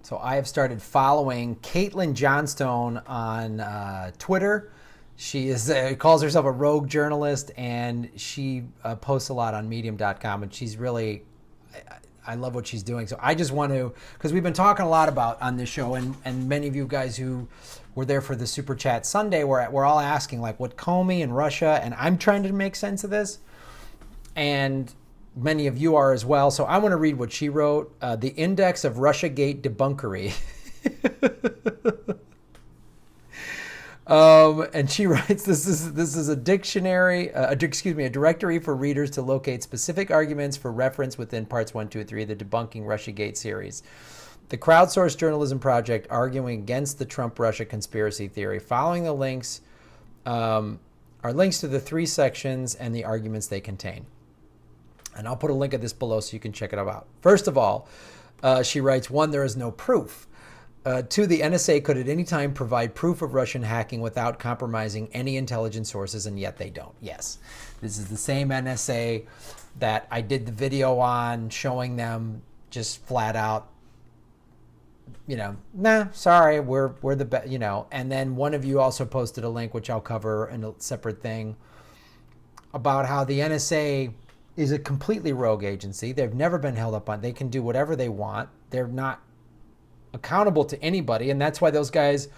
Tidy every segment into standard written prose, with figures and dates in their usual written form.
So I have started following Caitlin Johnstone on Twitter. She is calls herself a rogue journalist, and she posts a lot on Medium.com, and she's really, I love what she's doing. So I just want to, because we've been talking a lot about on this show, and many of you guys who were there for the Super Chat Sunday, we're all asking, like, what Comey and Russia, and I'm trying to make sense of this, and many of you are as well. So I want to read what she wrote. The index of Russiagate debunkery. And she writes, this is a dictionary, a directory for readers to locate specific arguments for reference within parts 1, 2, and 3 of the Debunking Russiagate series. The crowdsourced journalism project arguing against the Trump-Russia conspiracy theory. Following the links are links to the 3 sections and the arguments they contain. And I'll put a link at this below so you can check it out. First of all, she writes, 1, there is no proof. 2, the NSA could at any time provide proof of Russian hacking without compromising any intelligence sources, and yet they don't. Yes, this is the same NSA that I did the video on, showing them just flat out, nah, sorry, we're the best, And then one of you also posted a link, which I'll cover in a separate thing, about how the NSA is a completely rogue agency. They've never been held up on. They can do whatever they want. They're not accountable to anybody, and that's why those guys,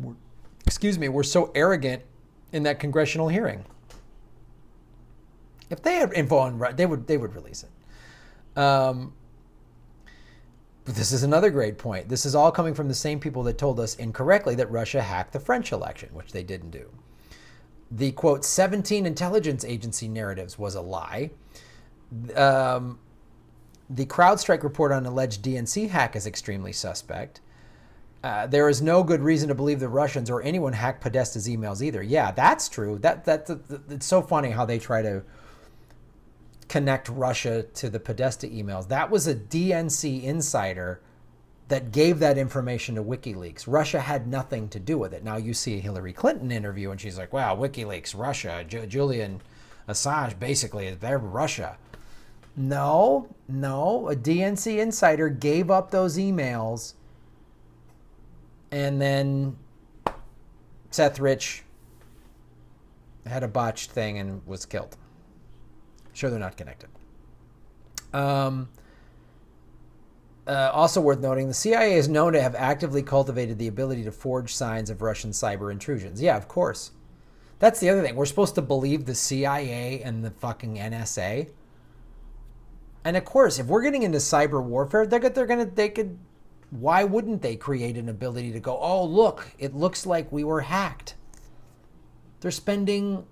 were so arrogant in that congressional hearing. If they had info on, they would release it. But this is another great point. This is all coming from the same people that told us incorrectly that Russia hacked the French election, which they didn't do. The, quote, 17 intelligence agency narratives was a lie. The CrowdStrike report on alleged DNC hack is extremely suspect. There is no good reason to believe the Russians or anyone hacked Podesta's emails either. Yeah, that's true. It's so funny how they try to connect Russia to the Podesta emails. That was a DNC insider that gave that information to WikiLeaks. Russia had nothing to do with it. Now you see a Hillary Clinton interview and she's like, wow, WikiLeaks, Russia, Julian Assange, basically, they're Russia. No, a DNC insider gave up those emails, and then Seth Rich had a botched thing and was killed. Sure, they're not connected. Also worth noting, the CIA is known to have actively cultivated the ability to forge signs of Russian cyber intrusions. Yeah, of course. That's the other thing. We're supposed to believe the CIA and the fucking NSA. And of course, if we're getting into cyber warfare, why wouldn't they create an ability to go, oh, look, it looks like we were hacked. They're spending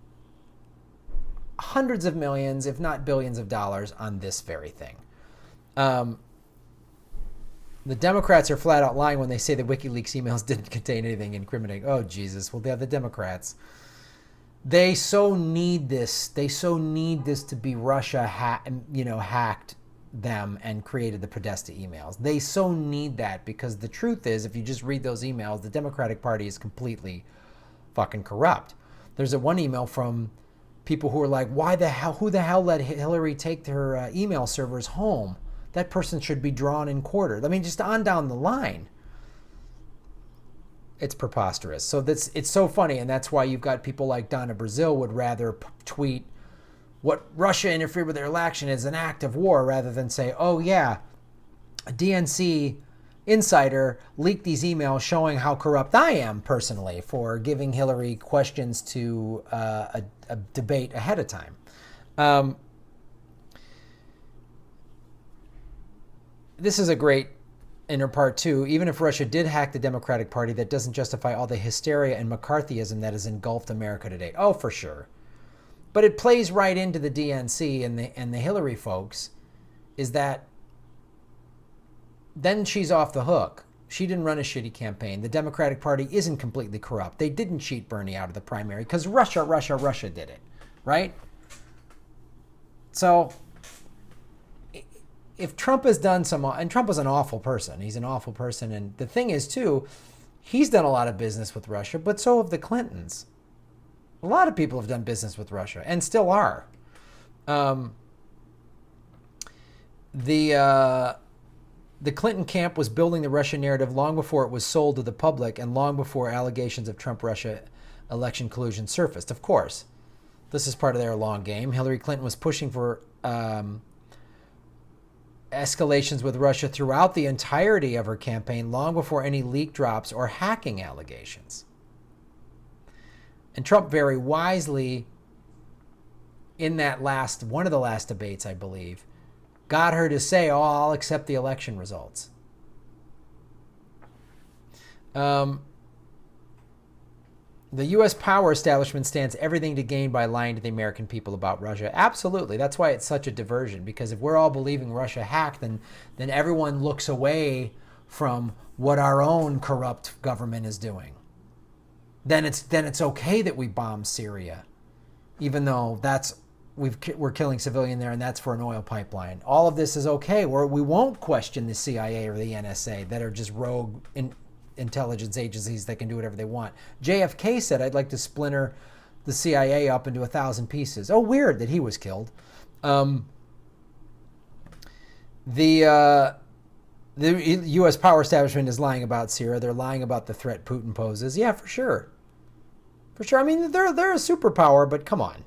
hundreds of millions, if not billions of dollars on this very thing. The Democrats are flat out lying when they say the WikiLeaks emails didn't contain anything incriminating. Oh, Jesus. Well, they're the Democrats. They so need this. They so need this to be Russia hacked them and created the Podesta emails. They so need that because the truth is, if you just read those emails, the Democratic Party is completely fucking corrupt. There's one email from people who are like, who the hell let Hillary take her email servers home? That person should be drawn and quartered. I mean, just on down the line. It's preposterous. So it's so funny, and that's why you've got people like Donna Brazil would rather tweet what Russia interfered with their election is an act of war rather than say, oh yeah, a DNC insider leaked these emails showing how corrupt I am personally for giving Hillary questions to a debate ahead of time. This is a great inner part too. Even if Russia did hack the Democratic Party, that doesn't justify all the hysteria and McCarthyism that has engulfed America today. Oh, for sure. But it plays right into the DNC and the Hillary folks, is that then she's off the hook. She didn't run a shitty campaign. The Democratic Party isn't completely corrupt. They didn't cheat Bernie out of the primary because Russia did it, right? So if Trump has done and Trump is an awful person. He's an awful person. And the thing is, too, he's done a lot of business with Russia, but so have the Clintons. A lot of people have done business with Russia and still are. the Clinton camp was building the Russia narrative long before it was sold to the public and long before allegations of Trump-Russia election collusion surfaced. Of course, this is part of their long game. Hillary Clinton was pushing for escalations with Russia throughout the entirety of her campaign, long before any leak drops or hacking allegations. And Trump very wisely, in that one of the last debates, I believe, got her to say, "Oh, I'll accept the election results." The U.S. power establishment stands everything to gain by lying to the American people about Russia. Absolutely. That's why it's such a diversion, because if we're all believing Russia hacked, then everyone looks away from what our own corrupt government is doing. Then it's okay that we bomb Syria, even though we're killing civilian there, and that's for an oil pipeline. All of this is okay, where we won't question the CIA or the NSA that are just rogue intelligence agencies that can do whatever they want. JFK said, "I'd like to splinter the CIA up into 1,000 pieces." Oh, weird that he was killed. The U.S. power establishment is lying about Syria. They're lying about the threat Putin poses. Yeah, for sure. For sure. I mean, they're a superpower, but come on.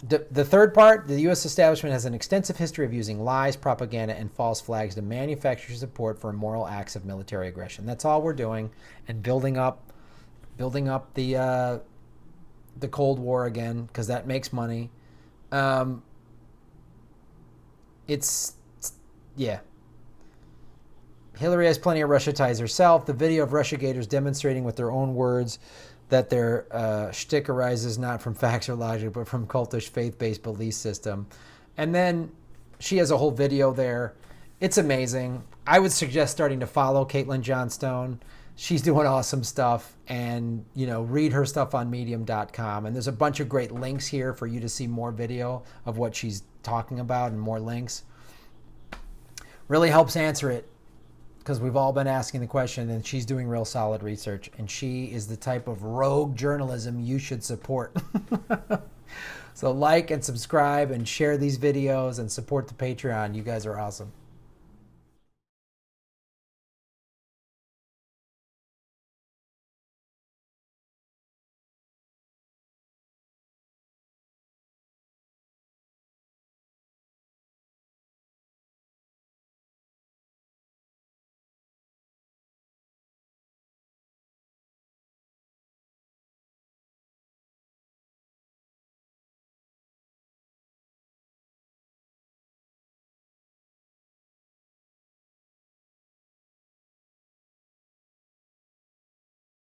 The third part, the U.S. establishment has an extensive history of using lies, propaganda, and false flags to manufacture support for immoral acts of military aggression. That's all we're doing, and building up the Cold War again, because that makes money. Yeah. Hillary has plenty of Russia ties herself. The video of Russiagators demonstrating with their own words that their shtick arises not from facts or logic, but from cultish faith-based belief system. And then she has a whole video there. It's amazing. I would suggest starting to follow Caitlin Johnstone. She's doing awesome stuff, and read her stuff on medium.com. And there's a bunch of great links here for you to see more video of what she's talking about and more links. Really helps answer it, because we've all been asking the question, and she's doing real solid research, and she is the type of rogue journalism you should support. So like and subscribe and share these videos and support the Patreon. You guys are awesome.